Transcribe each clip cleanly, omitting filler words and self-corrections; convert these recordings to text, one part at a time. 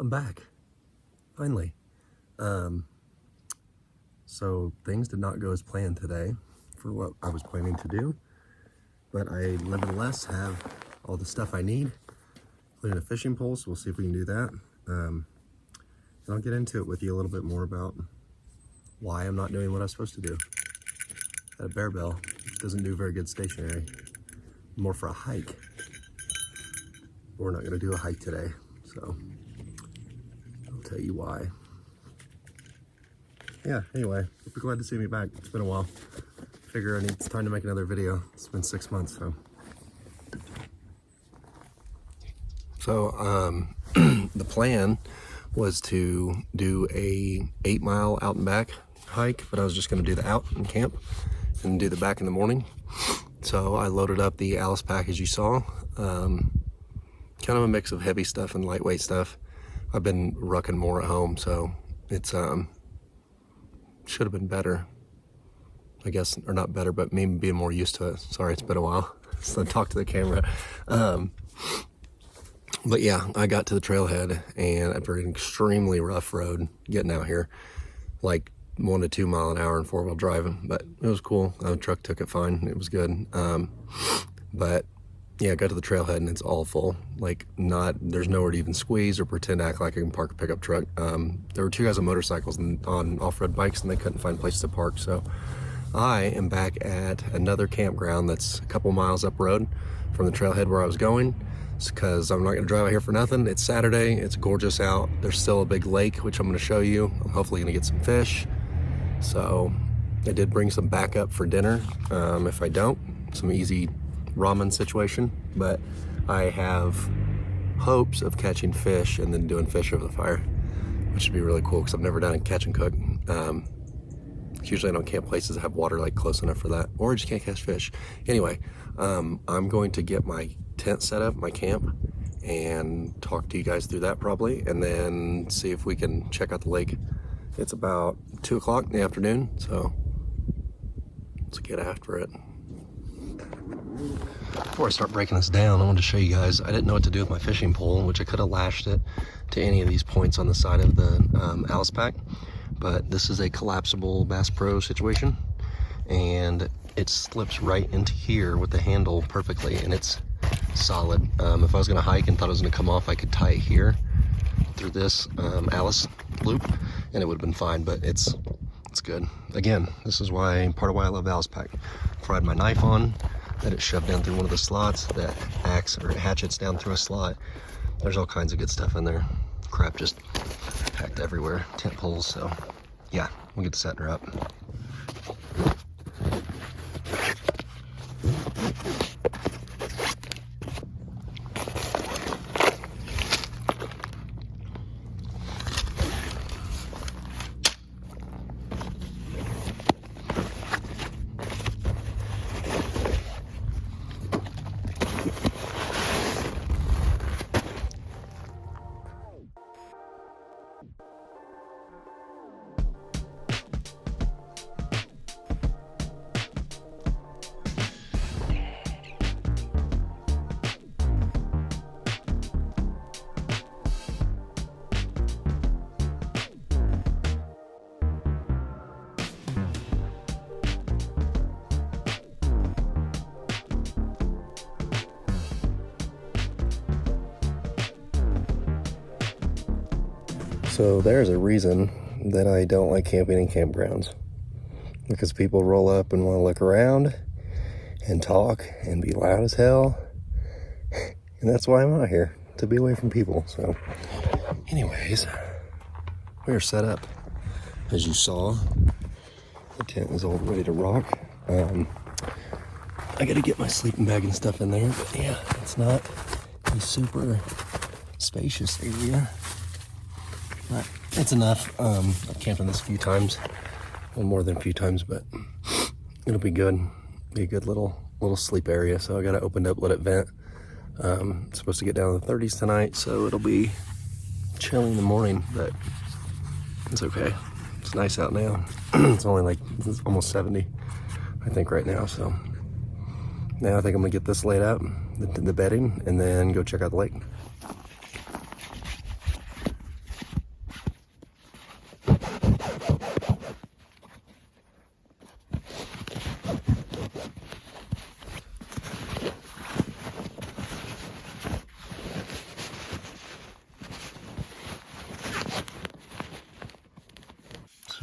I'm back, finally. So things did not go as planned today for what I was planning to do, but I nevertheless have all the stuff I need, including a fishing pole, so we'll see if we can do that. And I'll get into it with you a little bit more about why I'm not doing what I'm supposed to do. That bear bell doesn't do very good stationary, more for a hike. We're not gonna do a hike today, so I'll tell you why. Yeah, anyway, hope you're glad to see me back. It's been a while. Figure it's time to make another video. It's been 6 months, so. The plan was to do a 8-mile out and back hike, but I was just gonna do the out and camp and do the back in the morning. So I loaded up the Alice pack as you saw. Kind of a mix of heavy stuff and lightweight stuff. I've been rucking more at home, so it's should have been better, I guess, or not better, but maybe being more used to it. Sorry, it's been a while. So talk to the camera. But yeah, I got to the trailhead and after an extremely rough road getting out here, like 1 to 2 mile an hour and 4-wheel driving, but it was cool. The truck took it fine. It was good. But yeah, I got to the trailhead and it's all full. Like there's nowhere to even squeeze or pretend to act like I can park a pickup truck. There were 2 guys on motorcycles and on off-road bikes and they couldn't find places to park. So I am back at another campground that's a couple miles up road from the trailhead where I was going. It's because I'm not gonna drive out here for nothing. It's Saturday, it's gorgeous out. There's still a big lake, which I'm gonna show you. I'm hopefully gonna get some fish. So I did bring some backup for dinner. If I don't, some easy ramen situation, but I have hopes of catching fish and then doing fish over the fire, which would be really cool because I've never done a catch and cook. Usually I don't camp places that have water like close enough for that, or just can't catch fish. Anyway, I'm going to get my tent set up, my camp, and talk to you guys through that probably, and then see if we can check out the lake. It's about 2 o'clock in the afternoon, so let's get after it. Before I start breaking this down, I wanted to show you guys, I didn't know what to do with my fishing pole, which I could have lashed it to any of these points on the side of the Alice pack, but this is a collapsible Bass Pro situation, and it slips right into here with the handle perfectly, and it's solid. If I was gonna hike and thought it was gonna come off, I could tie it here through this Alice loop, and it would have been fine, but it's good. Again, this is part of why I love Alice pack. Before I had my knife on, that it shoved down through one of the slots, that axe or hatchets down through a slot. There's all kinds of good stuff in there. Crap just packed everywhere, tent poles, so yeah, we'll get to setting her up. So there's a reason that I don't like camping in campgrounds, because people roll up and want to look around and talk and be loud as hell, and that's why I'm out here, to be away from people. So anyways, we are set up. As you saw, the tent is all ready to rock. I gotta get my sleeping bag and stuff in there, but yeah, it's not a super spacious area, but it's enough. I've camped in this a few times, well, more than a few times, but it'll be good. Be a good little sleep area. So I got it opened up, let it vent. It's supposed to get down to the 30s tonight, so it'll be chilly in the morning, but it's okay. It's nice out now. It's almost 70, I think, right now. So now I think I'm gonna get this laid out, the bedding, and then go check out the lake.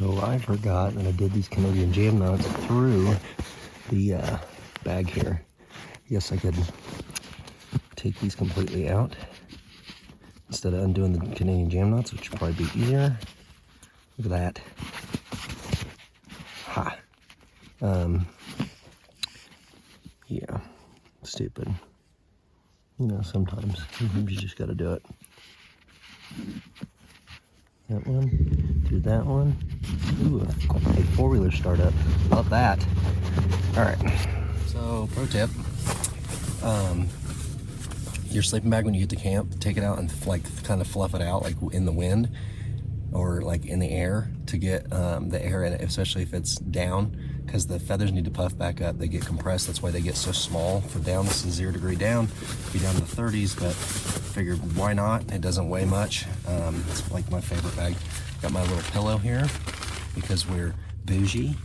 So I forgot that I did these Canadian jam knots through the bag here. Yes, I could take these completely out instead of undoing the Canadian jam knots, which would probably be easier. Look at that. Ha. Yeah, stupid. You know, sometimes you just gotta do it. That one, do that one. Ooh, a four-wheeler startup. Love that. All right. So, pro tip: your sleeping bag when you get to camp, take it out and like kind of fluff it out, like in the wind or like in the air, to get the air in it, especially if it's down, because the feathers need to puff back up. They get compressed. That's why they get so small. For down, this is 0 degree down. Be down to the 30s, but figured why not? It doesn't weigh much. It's like my favorite bag. Got my little pillow here because we're bougie.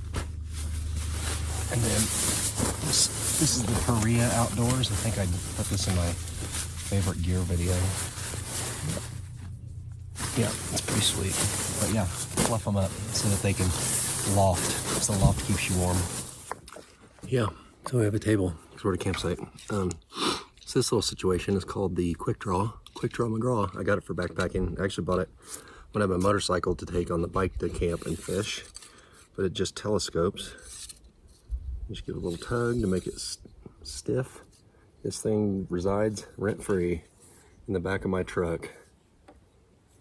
And then this is the Korea Outdoors. I think I put this in my favorite gear video. Yeah, it's pretty sweet. But yeah, fluff them up so that they can loft. So loft keeps you warm. Yeah, so we have a table. Sort of campsite. So this little situation is called the Quick Draw McGraw. I got it for backpacking. I actually bought it when I have a motorcycle to take on the bike to camp and fish. But it just telescopes. Just give it a little tug to make it stiff. This thing resides rent-free in the back of my truck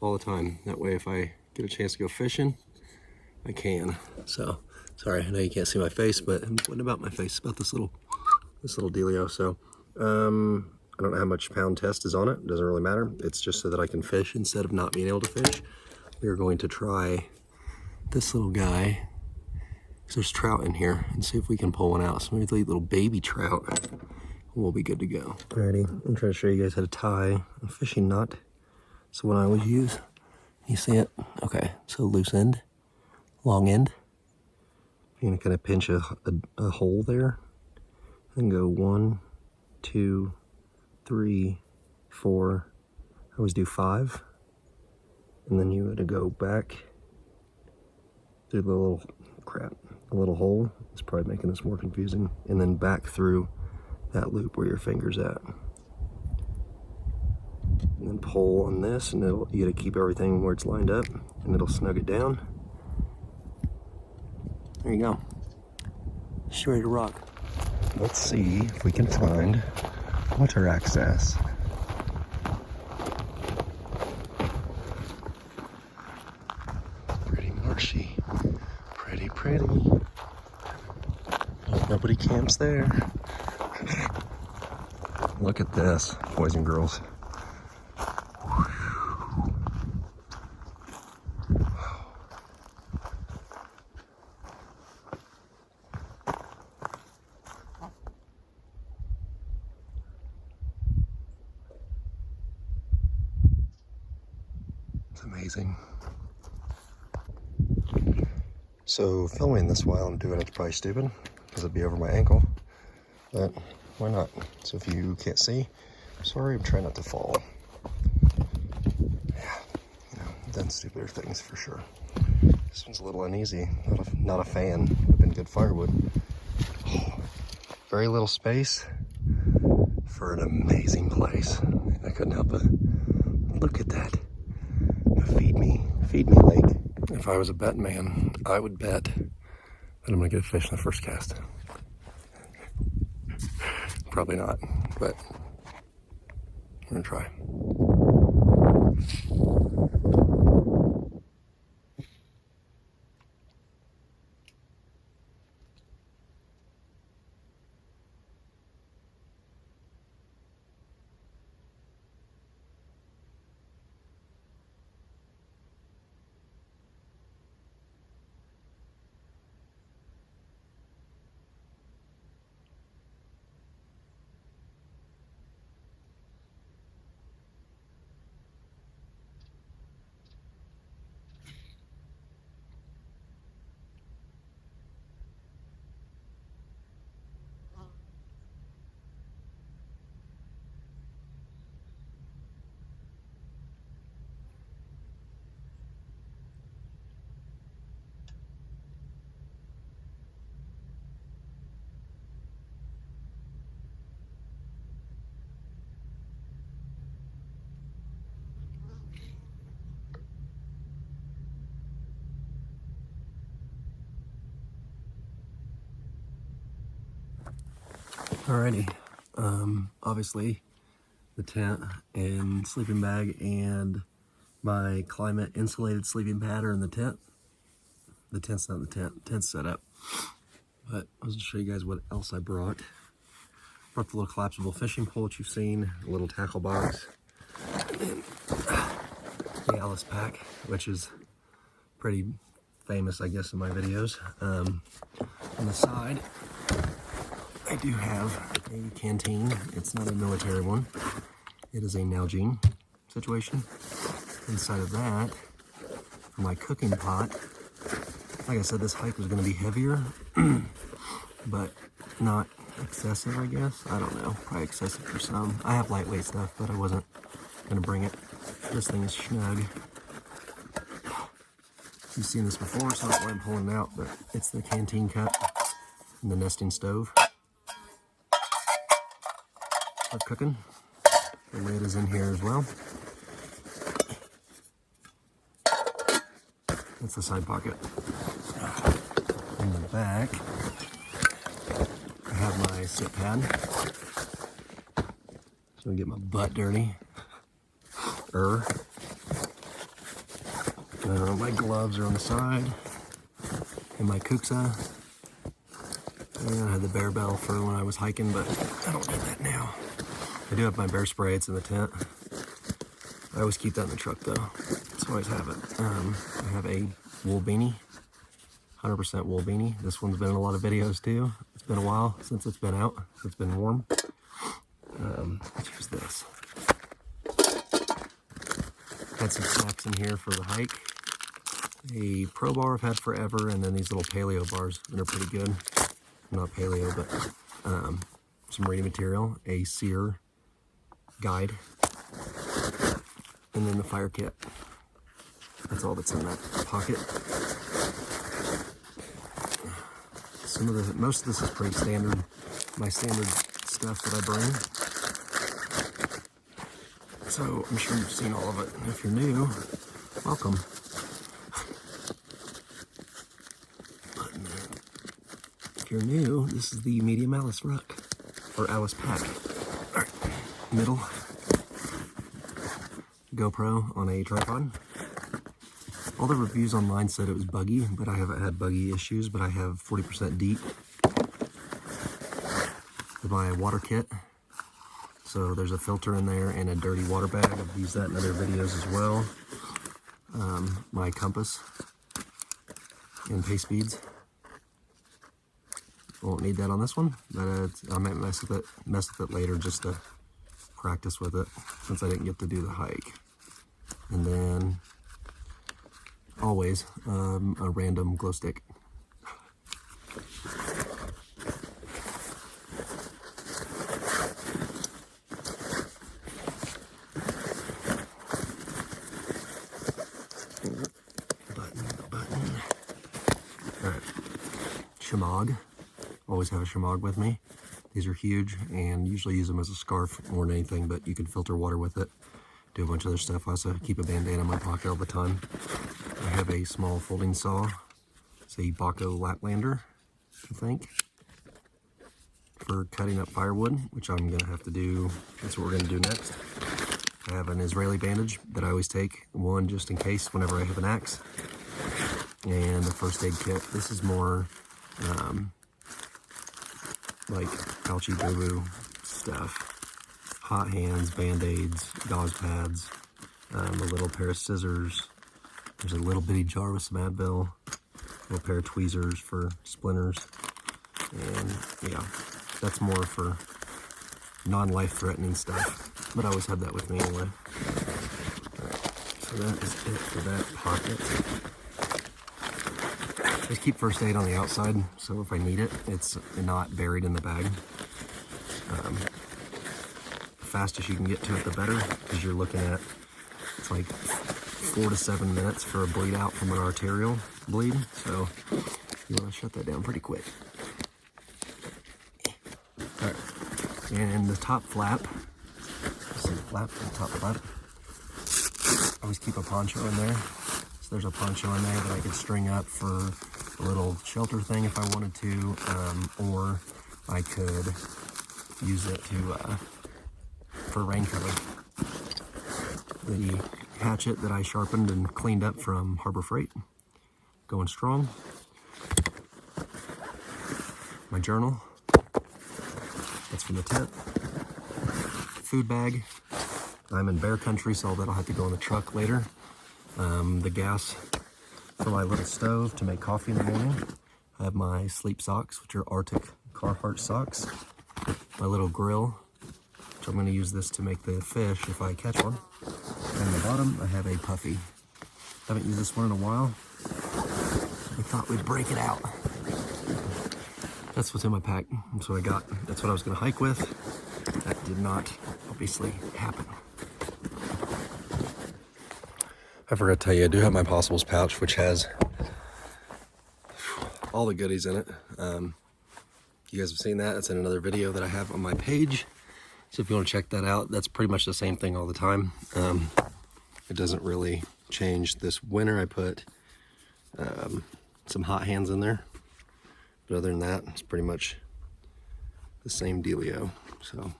all the time. That way if I get a chance to go fishing, I can. So, sorry, I know you can't see my face, but what about my face? About this little dealio. So, I don't know how much pound test is on it. It doesn't really matter. It's just so that I can fish instead of not being able to fish. We are going to try this little guy. There's trout in here, and see if we can pull one out. So maybe the little baby trout. We'll be good to go. Alrighty, I'm trying to show you guys how to tie a fishing knot. So what I always use, you see it? Okay, so loose end, long end. You're gonna kind of pinch a hole there and go 1, 2, 3, 4. I always do 5. And then you're gonna go back through the little hole. It's probably making this more confusing. And then back through that loop where your finger's at. And then pull on this, and you gotta keep everything where it's lined up, and it'll snug it down. There you go. She's ready to rock. Let's see if we can find water access. Pretty marshy. Pretty. Hope nobody camps there. Look at this, boys and girls. It's amazing. So filming this while I'm doing it's probably stupid because it'd be over my ankle, but why not? So if you can't see, sorry, I'm trying not to fall. Yeah, you know, I've done stupider things for sure. This one's a little uneasy. Not a fan. Would have been good firewood. Oh, very little space for an amazing place. I couldn't help it. Look at that. Feed me lake. If I was a betting man, I would bet that I'm gonna get a fish in the first cast. Probably not, but I'm gonna try. Alrighty, obviously the tent and sleeping bag and my climate insulated sleeping pad are in the tent. The tent's not in the tent, the tent's set up. But I was gonna show you guys what else I brought. Brought the little collapsible fishing pole that you've seen, a little tackle box, and the Alice pack, which is pretty famous, I guess, in my videos. On the side, I do have a canteen. It's not a military one. It is a Nalgene situation. Inside of that, for my cooking pot, like I said, this hike was going to be heavier, but not excessive, I guess. I don't know, probably excessive for some. I have lightweight stuff, but I wasn't going to bring it. This thing is snug. You've seen this before, so that's why I'm pulling it out, but it's the canteen cup and the nesting stove for cooking. The lid is in here as well. That's the side pocket. In the back, I have my sit pad. So I get my butt dirty. My gloves are on the side. And my kuksa. And I had the bear bell for when I was hiking, but I don't need that now. I do have my bear spray, it's in the tent. I always keep that in the truck though. So I always have it. I have a wool beanie, 100% wool beanie. This one's been in a lot of videos too. It's been a while since it's been out. It's been warm. Let's use this. Had some snacks in here for the hike. A Pro Bar I've had forever, and then these little paleo bars that are pretty good. Not paleo, but some reading material, a sear guide, and then the fire kit. That's all that's in that pocket. Most of this is pretty standard, my standard stuff that I bring. So I'm sure you've seen all of it. And if you're new, welcome. If you're new, this is the medium Alice ruck, or Alice pack. All right, middle GoPro on a tripod. All the reviews online said it was buggy, but I haven't had buggy issues, but I have 40% deep with my water kit. So there's a filter in there and a dirty water bag. I've used that in other videos as well. My compass and pace beads. Won't need that on this one, but I might mess with it later just to practice with it since I didn't get to do the hike. And then always a random glow stick. Button. All right, shemagh. Always have a shemagh with me. These are huge and usually use them as a scarf more than anything, but you can filter water with it. Do a bunch of other stuff. I also keep a Band-Aid in my pocket all the time. I have a small folding saw. It's a Baco Laplander, I think, for cutting up firewood, which I'm gonna have to do. That's what we're gonna do next. I have an Israeli bandage that I always take, one just in case whenever I have an axe, and a first aid kit. This is more like ouchie boo-boo stuff. Hot hands, Band-Aids, gauze pads, a little pair of scissors. There's a little bitty jar with some Advil, a little pair of tweezers for splinters, and yeah, that's more for non-life-threatening stuff, but I always have that with me anyway. Alright, so that is it for that pocket. Just keep first aid on the outside, so if I need it, it's not buried in the bag. The fastest you can get to it, the better, because you're looking at, it's like 4 to 7 minutes for a bleed out from an arterial bleed, so you want to shut that down pretty quick. All right, and the top flap, see the flap, the top flap, I always keep a poncho in there. So there's a poncho in there that I could string up for a little shelter thing if I wanted to, or I could use it for rain cover. The hatchet that I sharpened and cleaned up from Harbor Freight, going strong. My journal, that's from the tent. Food bag, I'm in bear country, so that'll have to go in the truck later. The gas for my little stove to make coffee in the morning. I have my sleep socks, which are Arctic Carhartt socks. My little grill, which I'm going to use this to make the fish if I catch one. And on the bottom, I have a puffy. Haven't used this one in a while. I thought we'd break it out. That's what's in my pack. That's what I got. That's what I was going to hike with. That did not, obviously, happen. I forgot to tell you, I do have my Possibles pouch, which has all the goodies in it. You guys have seen that. It's in another video that I have on my page. So if you want to check that out, that's pretty much the same thing all the time. It doesn't really change. This winter I put some hot hands in there. But other than that, it's pretty much the same dealio. So,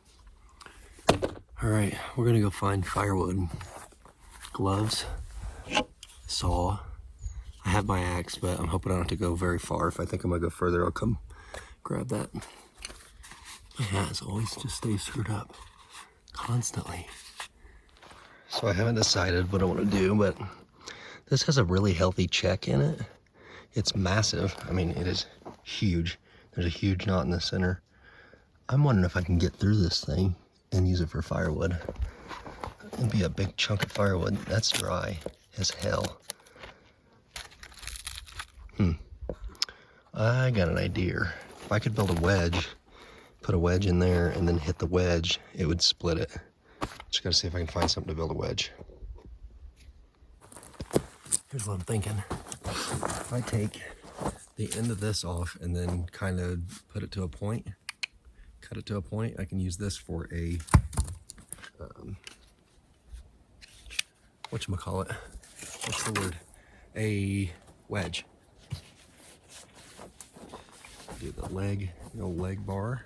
all right, we're gonna go find firewood, gloves, saw. I have my axe, but I'm hoping I don't have to go very far. If I think I'm gonna go further, I'll come grab that. My hat, as always, just stays screwed up constantly. So I haven't decided what I want to do, but this has a really healthy check in it. It's massive. I mean, it is huge. There's a huge knot in the center. I'm wondering if I can get through this thing and use it for firewood. It'd be a big chunk of firewood. That's dry as hell. I got an idea. If I could build a wedge, put a wedge in there and then hit the wedge, it would split it. Just gotta see if I can find something to build a wedge. Here's what I'm thinking. If I take the end of this off and then kind of put it to a point, cut it to a point, I can use this for a, whatchamacallit? What's the word? A wedge. Do the leg, the old leg bar.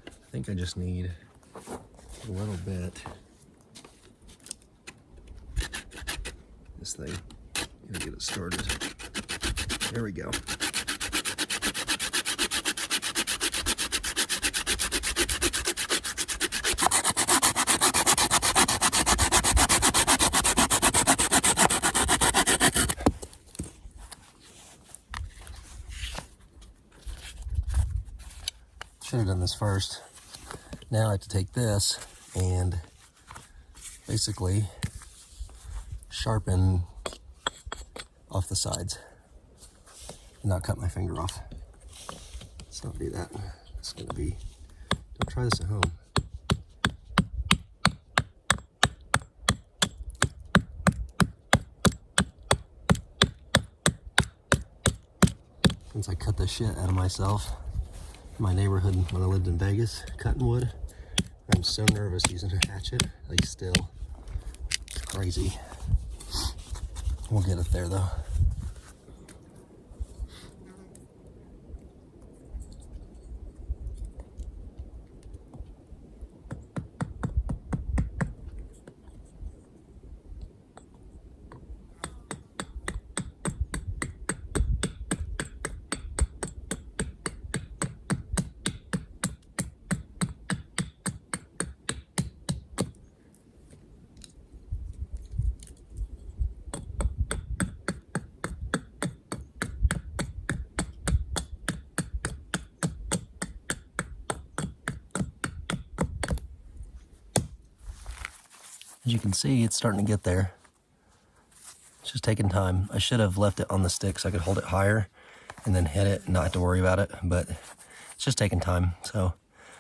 I think I just need a little bit. This thing, gonna get it started. There we go. Should have done this first. Now I have to take this and basically sharpen off the sides and not cut my finger off. Let's not do that. It's gonna be, don't try this at home. Since I cut the shit out of myself in my neighborhood when I lived in Vegas, cutting wood, I'm so nervous using a hatchet. Like, still, it's crazy. We'll get it there though. As you can see, it's starting to get there. It's just taking time. I should have left it on the stick so I could hold it higher and then hit it and not have to worry about it, but it's just taking time. So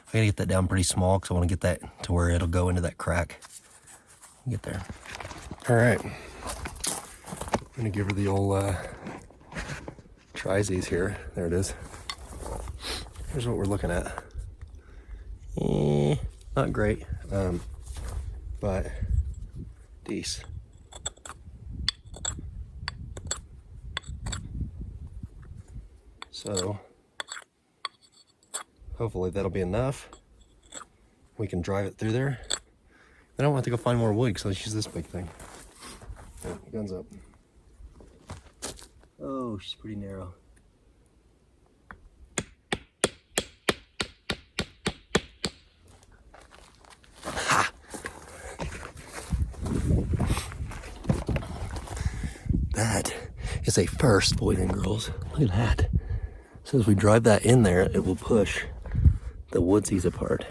I gotta get that down pretty small because I want to get that to where it'll go into that crack. Get there. All right. I'm gonna give her the old tries here. There it is. Here's what we're looking at. Not great, but decent. So hopefully that'll be enough. We can drive it through there. I don't want to go find more wood, so let's use this big thing. Yeah, guns up. Oh, she's pretty narrow. Ha! That is a first, boys and girls. Look at that. So as we drive that in there, it will push the woodsies apart.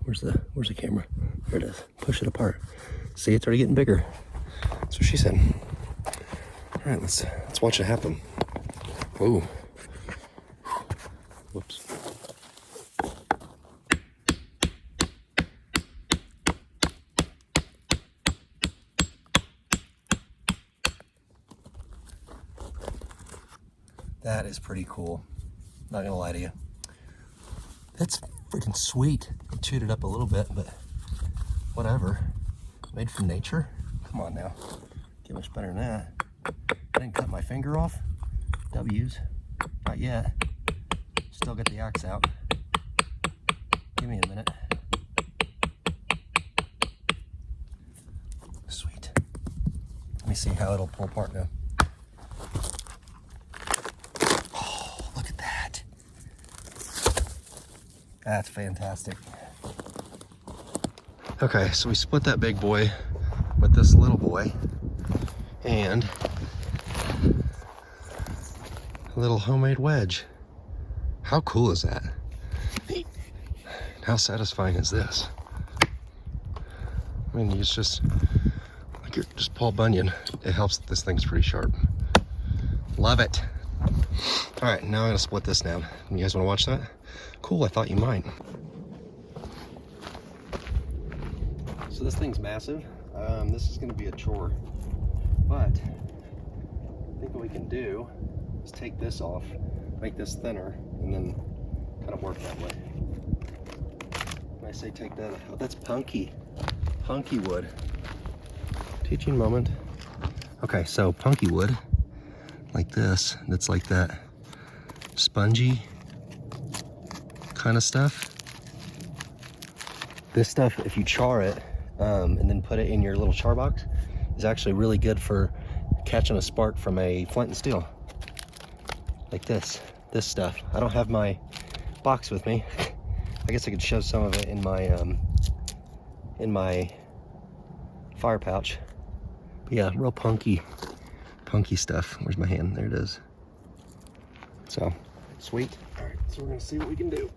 Where's the camera? There it is. Push it apart. See, it's already getting bigger. That's what she said. All right, let's watch it happen. Whoa. Whoops. That is pretty cool. Not gonna lie to you. That's freaking sweet. I chewed it up a little bit, but whatever. Made from nature. Come on now. Get much better than that. I didn't cut my finger off. W's. Not yet. Still get the axe out. Give me a minute. Sweet. Let me see how it'll pull apart now. Oh, look at that. That's fantastic. Okay, so we split that big boy with this little boy and a little homemade wedge. How cool is that? How satisfying is this? I mean, it's just like you're just Paul Bunyan. It helps that this thing's pretty sharp. Love it. All right, now I'm gonna split this down. You guys wanna watch that? Cool, I thought you might. So this thing's massive. This is gonna be a chore, but I think what we can do is take this off, make this thinner, and then kind of work that way. When I say take that, oh, that's punky wood. Teaching moment. Okay, so punky wood, like this, that's like that spongy kind of stuff. This stuff, if you char it, and then put it in your little char box, is actually really good for catching a spark from a flint and steel. Like this stuff. I don't have my box with me. I guess I could show some of it in my fire pouch. But yeah, real punky stuff. Where's my hand? There it is. So, sweet. All right, so we're gonna see what we can do.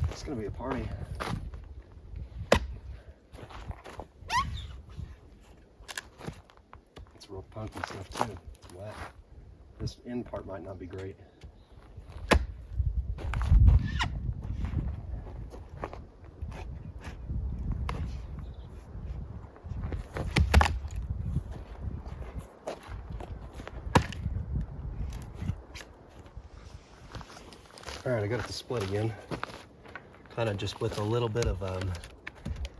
It's gonna be a party. It's real punky stuff too. It's wet. This end part might not be great. All right, I got it to split again. Kind of just with a little bit of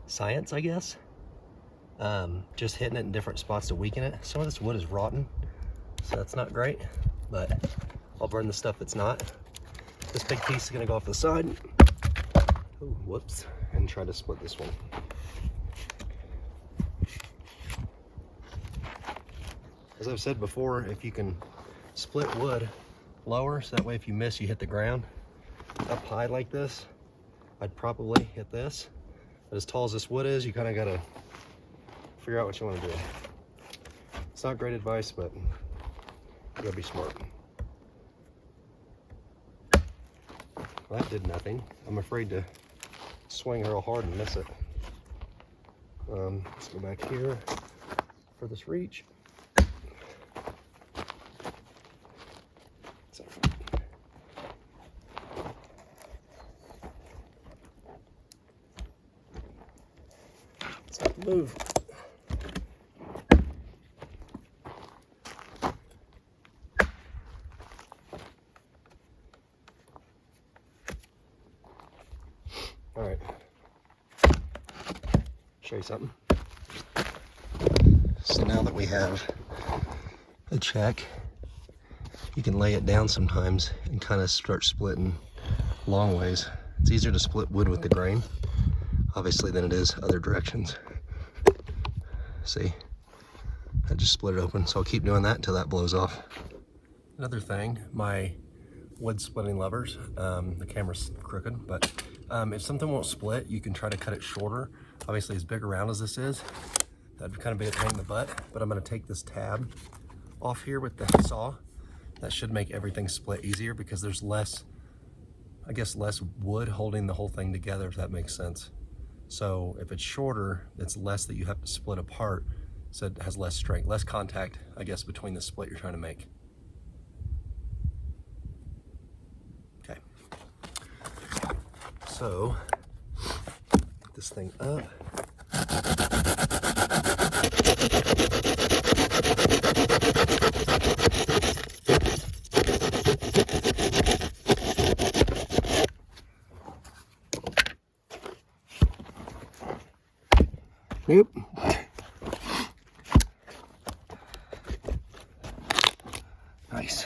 science, I guess. Just hitting it in different spots to weaken it. Some of this wood is rotten, so that's not great, but I'll burn the stuff that's not. This big piece is gonna go off the side. Oh, whoops, and try to split this one. As I've said before, if you can split wood lower, so that way if you miss, you hit the ground. Up high like this, I'd probably hit this. But as tall as this wood is, you kind of gotta figure out what you want to do. It's not great advice, but you gotta be smart. Well, that did nothing. I'm afraid to swing real hard and miss it. Let's go back here for this reach. Move. All right. Show you something. So now that we have a check, you can lay it down sometimes and kind of start splitting long ways. It's easier to split wood with the grain, obviously, than it is other directions. See, I just split it open, so I'll keep doing that until that blows off. Another thing, my wood splitting levers, the camera's crooked, but if something won't split, you can try to cut it shorter. Obviously, as big around as this is, that'd kind of be a pain in the butt, but I'm gonna take this tab off here with the saw. That should make everything split easier because there's less, I guess, less wood holding the whole thing together, if that makes sense. So if it's shorter, it's less that you have to split apart, so it has less strength, less contact, I guess, between the split you're trying to make. Okay. So, get this thing up. Yep. Nice.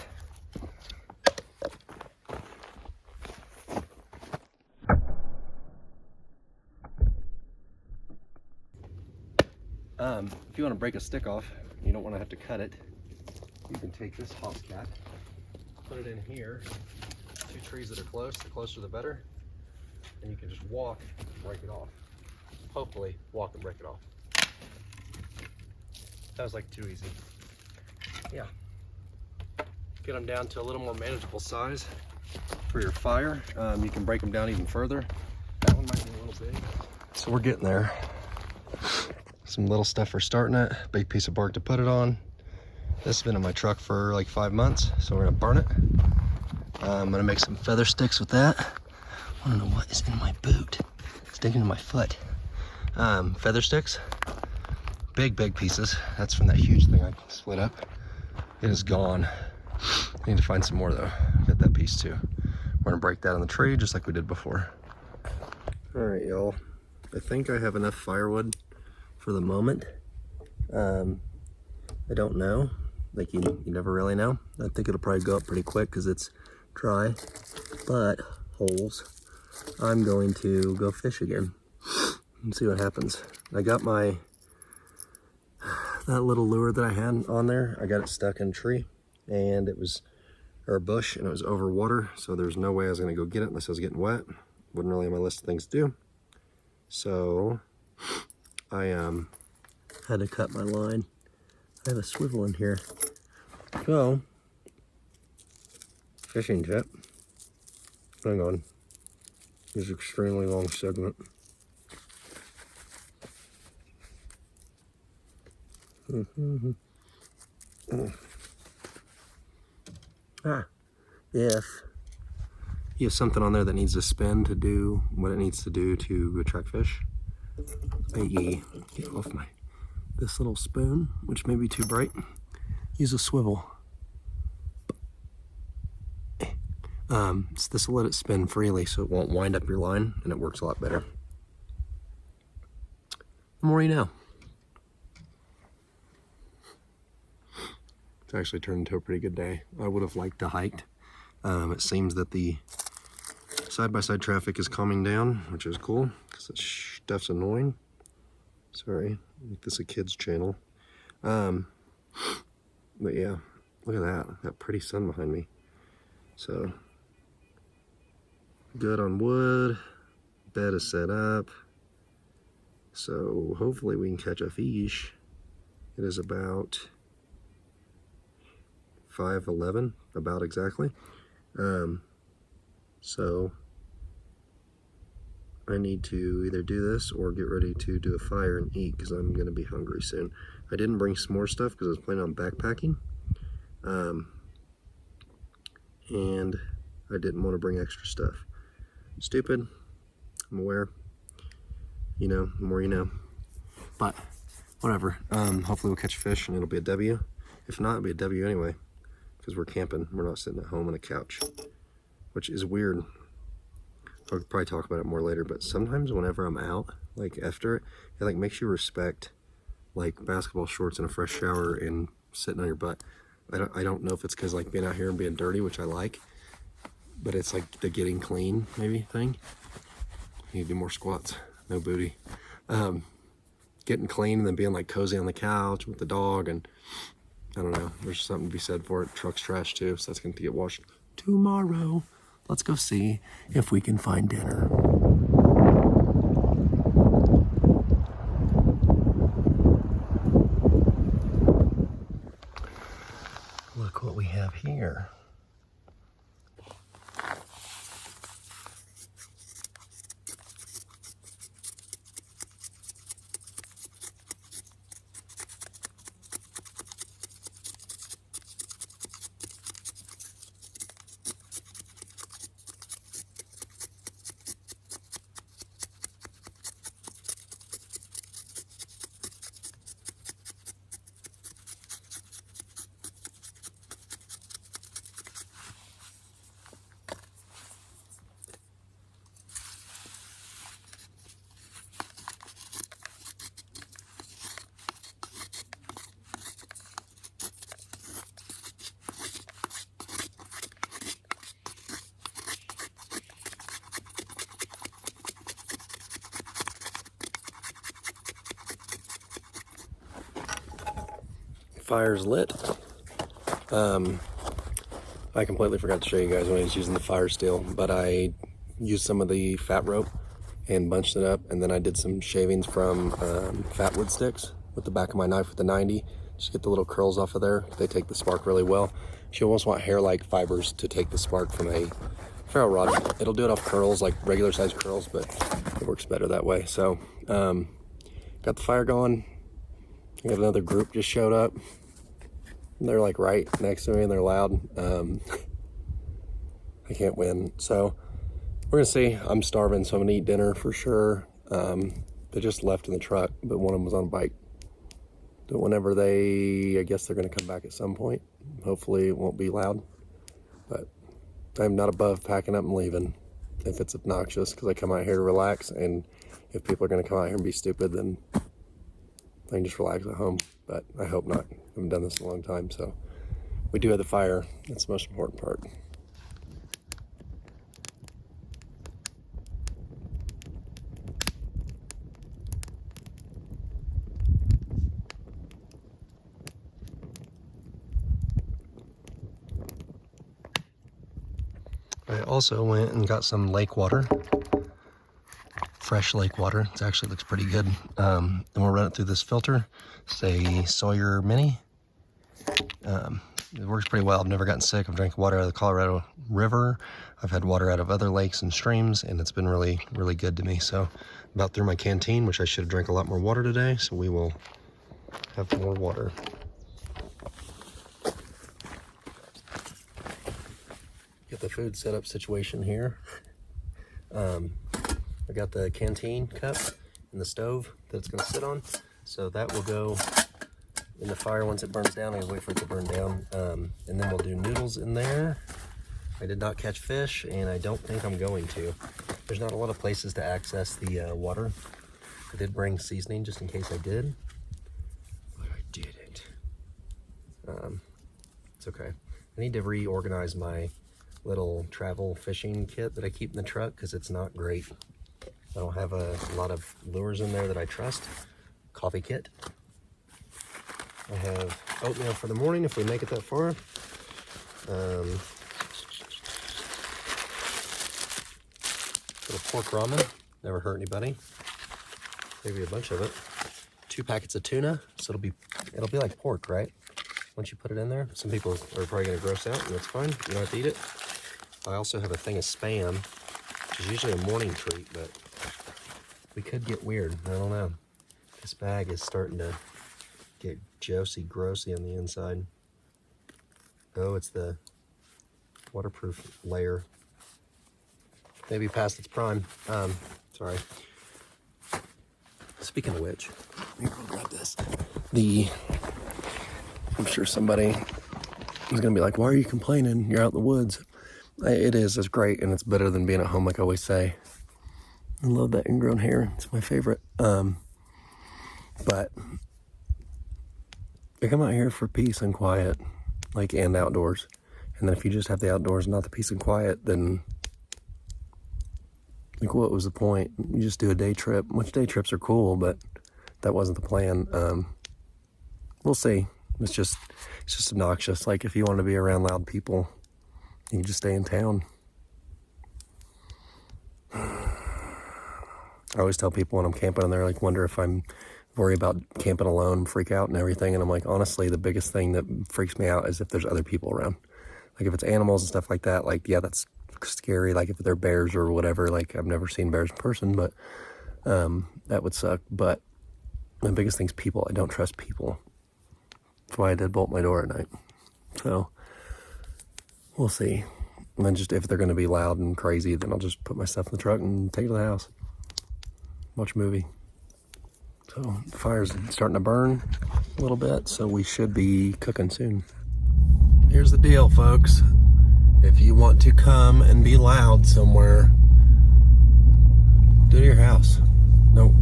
If you want to break a stick off, you don't want to have to cut it, you can take this hoss cat, put it in here, 2 trees that are close, the closer the better, and you can just walk and break it off. Hopefully, walk and break it off. That was like too easy. Yeah. Get them down to a little more manageable size for your fire. You can break them down even further. That one might be a little big. So we're getting there. Some little stuff for starting it, big piece of bark to put it on. This has been in my truck for like 5 months, so we're gonna burn it. I'm gonna make some feather sticks with that. I don't know what is in my boot. It's digging in my foot. Feather sticks, big pieces. That's from that huge thing I split up. It is gone. I need to find some more though. Get that piece too. We're gonna break that on the tree just like we did before. All right, y'all. I think I have enough firewood for the moment. I don't know. Like you never really know. I think it'll probably go up pretty quick because it's dry. But holes. I'm going to go fish again and see what happens. I got that little lure that I had on there. I got it stuck in a tree, and it was, or a bush, and it was over water. So there's no way I was gonna go get it unless I was getting wet. Wasn't really on my list of things to do. So I had to cut my line. I have a swivel in here. So, fishing tip. Hang on. This is an extremely long segment. If you have something on there that needs to spin to do what it needs to do to attract fish, i.e. get off this little spoon, which may be too bright, use a swivel. This will let it spin freely so it won't wind up your line, and it works a lot better. The more you know. It's actually turned into a pretty good day. I would have liked to hike. It seems that the side-by-side traffic is calming down, which is cool, because that stuff's annoying. Sorry, make this a kid's channel. But yeah, look at that. That pretty sun behind me. So, good on wood. Bed is set up. So hopefully we can catch a fish. It is about 5:11, about exactly. So I need to either do this or get ready to do a fire and eat because I'm going to be hungry soon. I didn't bring some more stuff because I was planning on backpacking. And I didn't want to bring extra stuff. Stupid. I'm aware. You know, the more you know. but whatever. Hopefully we'll catch fish and it'll be a W. If not, it'll be a W anyway, because we're camping. We're not sitting at home on a couch, which is weird. I'll probably talk about it more later, but sometimes whenever I'm out, like after it, it like makes you respect like basketball shorts and a fresh shower and sitting on your butt. I don't know if it's because like being out here and being dirty, which I like, but it's like the getting clean maybe thing. Need to do more squats, no booty. Getting clean and then being like cozy on the couch with the dog, and I don't know, there's something to be said for it. Truck's trash too, so that's going to get washed tomorrow. Let's go see if we can find dinner. Look what we have here. Fire's lit. I completely forgot to show you guys when I was using the fire steel, but I used some of the fat rope and bunched it up, and then I did some shavings from fat wood sticks with the back of my knife with the 90. Just get the little curls off of there. They take the spark really well. You almost want hair-like fibers to take the spark from a ferro rod. It'll do it off curls, like regular size curls, but it works better that way. So got the fire going. We have another group just showed up. They're like right next to me and they're loud. I can't win. So we're gonna see. I'm starving, so I'm gonna eat dinner for sure. They just left in the truck, but one of them was on a bike. So whenever I guess they're gonna come back at some point. Hopefully it won't be loud, but I'm not above packing up and leaving if it's obnoxious, because I come out here to relax, and if people are gonna come out here and be stupid, then I can just relax at home, but I hope not. I haven't done this in a long time, so we do have the fire. That's the most important part. I also went and got some lake water, fresh lake water. It actually looks pretty good. And we'll run it through this filter. It's a Sawyer Mini. It works pretty well. I've never gotten sick. I've drank water out of the Colorado River. I've had water out of other lakes and streams, and it's been really, really good to me. So about through my canteen, which I should have drank a lot more water today. So we will have more water. Get the food setup situation here. I got the canteen cup and the stove that it's going to sit on, so that will go in the fire once it burns down. I gotta wait for it to burn down, and then we'll do noodles in there. I did not catch fish, and I don't think I'm going to. There's not a lot of places to access the water. I did bring seasoning just in case I did, but I didn't. It's okay. I need to reorganize my little travel fishing kit that I keep in the truck, because it's not great. I don't have a lot of lures in there that I trust. Coffee kit. I have oatmeal for the morning if we make it that far. Little pork ramen. Never hurt anybody. Maybe a bunch of it. 2 packets of tuna. So it'll be like pork, right? Once you put it in there. Some people are probably gonna gross out, and that's fine. You don't have to eat it. I also have a thing of Spam, which is usually a morning treat, but we could get weird. I don't know. This bag is starting to get Josie grossy on the inside. Oh, it's the waterproof layer. Maybe past its prime. Sorry. Speaking of which, let me go grab this. I'm sure somebody is going to be like, why are you complaining? You're out in the woods. It's great, and it's better than being at home, like I always say. I love that ingrown hair. It's my favorite. But I come out here for peace and quiet, like, and outdoors. And then if you just have the outdoors and not the peace and quiet, then, like, what was the point? You just do a day trip, which day trips are cool, but that wasn't the plan. We'll see. It's just obnoxious. Like, if you want to be around loud people, you can just stay in town. I always tell people when I'm camping and they're like, wonder if I'm worried about camping alone, freak out and everything. And I'm like, honestly, the biggest thing that freaks me out is if there's other people around. Like, if it's animals and stuff like that, like, yeah, that's scary. Like, if they're bears or whatever, like, I've never seen bears in person, but that would suck. But the biggest thing is people. I don't trust people. That's why I did bolt my door at night. So we'll see. And then just if they're going to be loud and crazy, then I'll just put my stuff in the truck and take it to the house. Watch a movie. So the fire's starting to burn a little bit, so we should be cooking soon. Here's the deal, folks. If you want to come and be loud somewhere, do it at your house.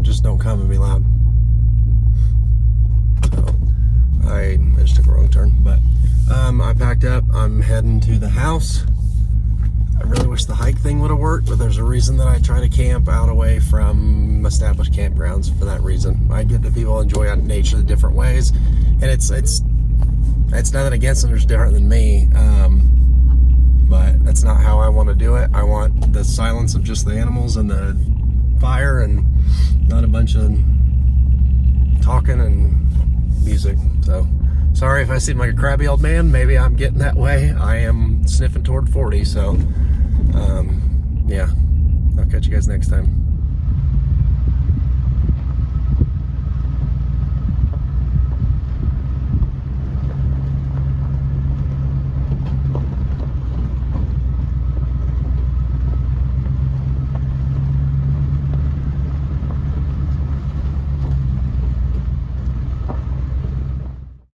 Just don't come and be loud. So I just took a wrong turn, but I packed up. I'm heading to the house. I really wish the hike thing would have worked, but there's a reason that I try to camp out away from established campgrounds for that reason. I get that people enjoy nature the different ways, and it's nothing against them, they're just different than me, but that's not how I want to do it. I want the silence of just the animals and the fire and not a bunch of talking and music. So sorry if I seem like a crabby old man. Maybe I'm getting that way. I am sniffing toward 40, so yeah, I'll catch you guys next time.